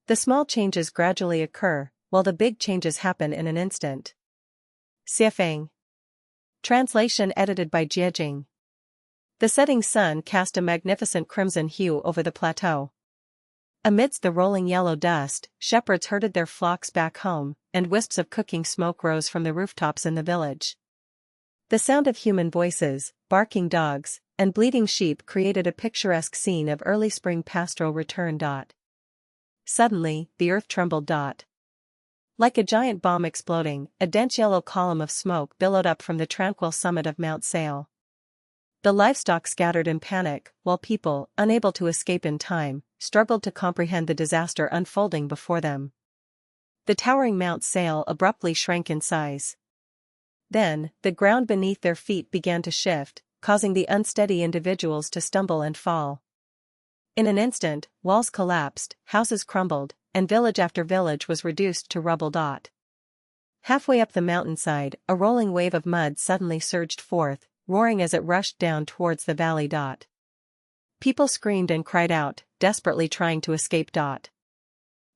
The small changes gradually occur, while the big changes happen in an instant. Xiefeng. Translation edited by Jiejing. The setting sun cast a magnificent crimson hue over the plateau. Amidst the rolling yellow dust, shepherds herded their flocks back home, and wisps of cooking smoke rose from the rooftops in the village. The sound of human voices, barking dogs, and bleating sheep created a picturesque scene of early spring pastoral return. Suddenly, the earth trembled. Like a giant bomb exploding, a dense yellow column of smoke billowed up from the tranquil summit of Mount Sale. The livestock scattered in panic, while people, unable to escape in time, struggled to comprehend the disaster unfolding before them. The towering Mount Sale abruptly shrank in size. Then, the ground beneath their feet began to shift, causing the unsteady individuals to stumble and fall. In an instant, walls collapsed, houses crumbled, and village after village was reduced to rubble. Halfway up the mountainside, a rolling wave of mud suddenly surged forth, roaring as it rushed down towards the valley. People screamed and cried out, desperately trying to escape.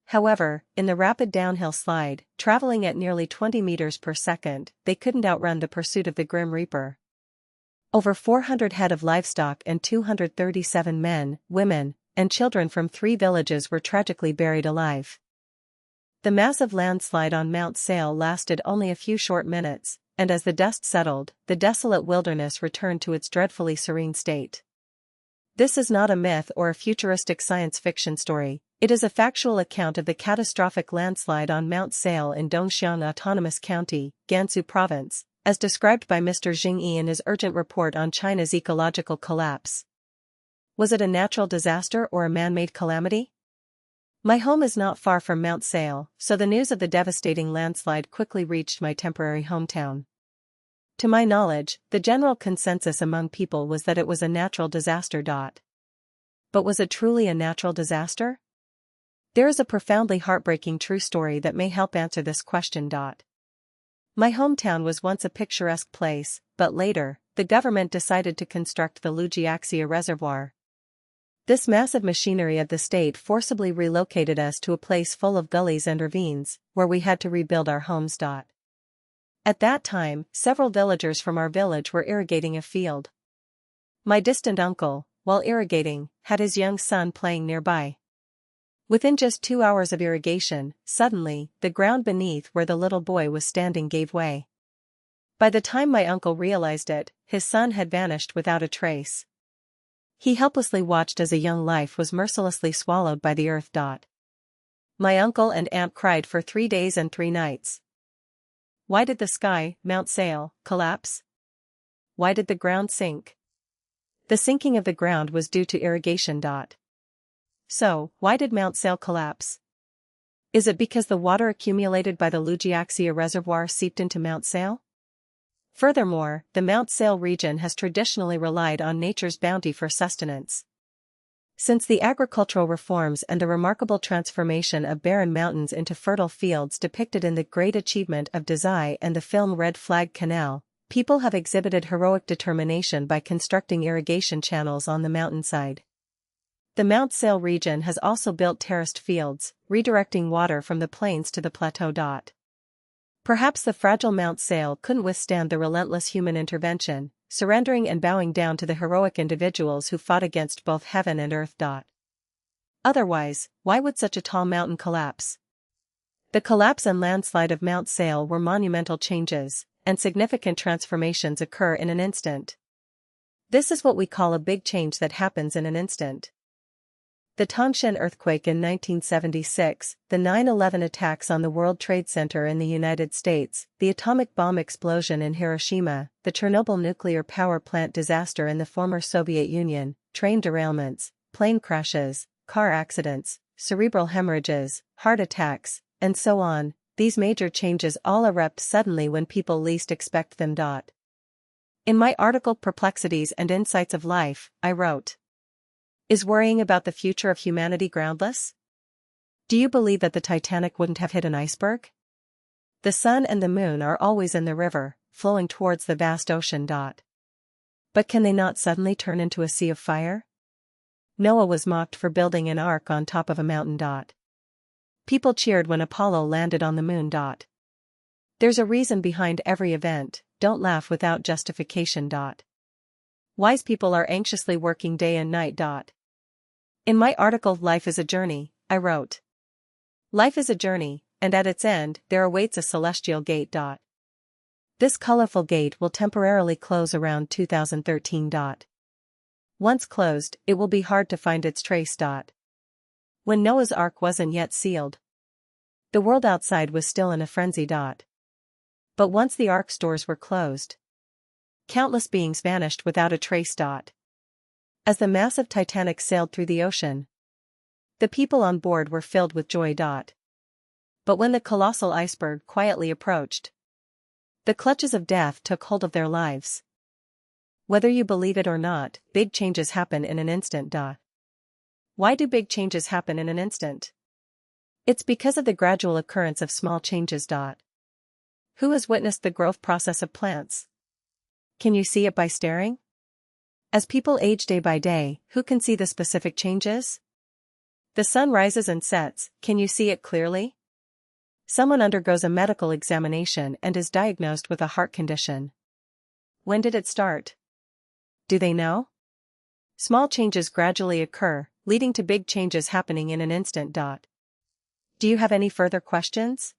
However, in the rapid downhill slide, traveling at nearly 20 meters per second, they couldn't outrun the pursuit of the Grim Reaper. Over 400 head of livestock and 237 men, women, and children from 3 villages were tragically buried alive. The massive landslide on Mount Sale lasted only a few short minutes, and as the dust settled, the desolate wilderness returned to its dreadfully serene state. This is not a myth or a futuristic science fiction story, it is a factual account of the catastrophic landslide on Mount Sale in Dongxiang Autonomous County, Gansu Province, as described by Mr. Jing Yi in his urgent report on China's ecological collapse. Was it a natural disaster or a man-made calamity? My home is not far from Mount Sale, so the news of the devastating landslide quickly reached my temporary hometown. To my knowledge, the general consensus among people was that it was a natural disaster. But was it truly a natural disaster? There is a profoundly heartbreaking true story that may help answer this question. My hometown was once a picturesque place, but later, the government decided to construct the Lujiaxia Reservoir. This massive machinery of the state forcibly relocated us to a place full of gullies and ravines, where we had to rebuild our homes. At that time, several villagers from our village were irrigating a field. My distant uncle, while irrigating, had his young son playing nearby. Within just 2 hours of irrigation, suddenly, the ground beneath where the little boy was standing gave way. By the time my uncle realized it, his son had vanished without a trace. He helplessly watched as a young life was mercilessly swallowed by the earth. My uncle and aunt cried for 3 days and 3 nights. Why did the sky, Mount Sale, collapse? Why did the ground sink? The sinking of the ground was due to irrigation. So, why did Mount Sale collapse? Is it because the water accumulated by the Lujiaxia Reservoir seeped into Mount Sale? Furthermore, the Mount Sale region has traditionally relied on nature's bounty for sustenance. Since the agricultural reforms and the remarkable transformation of barren mountains into fertile fields depicted in The Great Achievement of Dazai and the film Red Flag Canal, people have exhibited heroic determination by constructing irrigation channels on the mountainside. The Mount Sale region has also built terraced fields, redirecting water from the plains to the plateau. Perhaps the fragile Mount Sale couldn't withstand the relentless human intervention, surrendering and bowing down to the heroic individuals who fought against both heaven and earth. Otherwise, why would such a tall mountain collapse? The collapse and landslide of Mount Sale were monumental changes, and significant transformations occur in an instant. This is what we call a big change that happens in an instant. The Tangshan earthquake in 1976, the 9/11 attacks on the World Trade Center in the United States, the atomic bomb explosion in Hiroshima, the Chernobyl nuclear power plant disaster in the former Soviet Union, train derailments, plane crashes, car accidents, cerebral hemorrhages, heart attacks, and so on, these major changes all erupt suddenly when people least expect them. In my article Perplexities and Insights of Life, I wrote, "Is worrying about the future of humanity groundless? Do you believe that the Titanic wouldn't have hit an iceberg? The sun and the moon are always in the river, flowing towards the vast ocean. But can they not suddenly turn into a sea of fire? Noah was mocked for building an ark on top of a mountain. People cheered when Apollo landed on the moon. There's a reason behind every event, don't laugh without justification. Wise people are anxiously working day and night. In my article Life is a Journey, I wrote. Life is a journey, and at its end there awaits a celestial gate. This colorful gate will temporarily close around 2013. Once closed, it will be hard to find its trace. When Noah's Ark wasn't yet sealed, the world outside was still in a frenzy. But once the Ark's doors were closed, countless beings vanished without a trace. As the massive Titanic sailed through the ocean, the people on board were filled with joy. But when the colossal iceberg quietly approached, the clutches of death took hold of their lives. Whether you believe it or not, big changes happen in an instant. Why do big changes happen in an instant? It's because of the gradual occurrence of small changes. Who has witnessed the growth process of plants? Can you see it by staring? As people age day by day, who can see the specific changes? The sun rises and sets, can you see it clearly? Someone undergoes a medical examination and is diagnosed with a heart condition. When did it start? Do they know? Small changes gradually occur, leading to big changes happening in an instant. Do you have any further questions?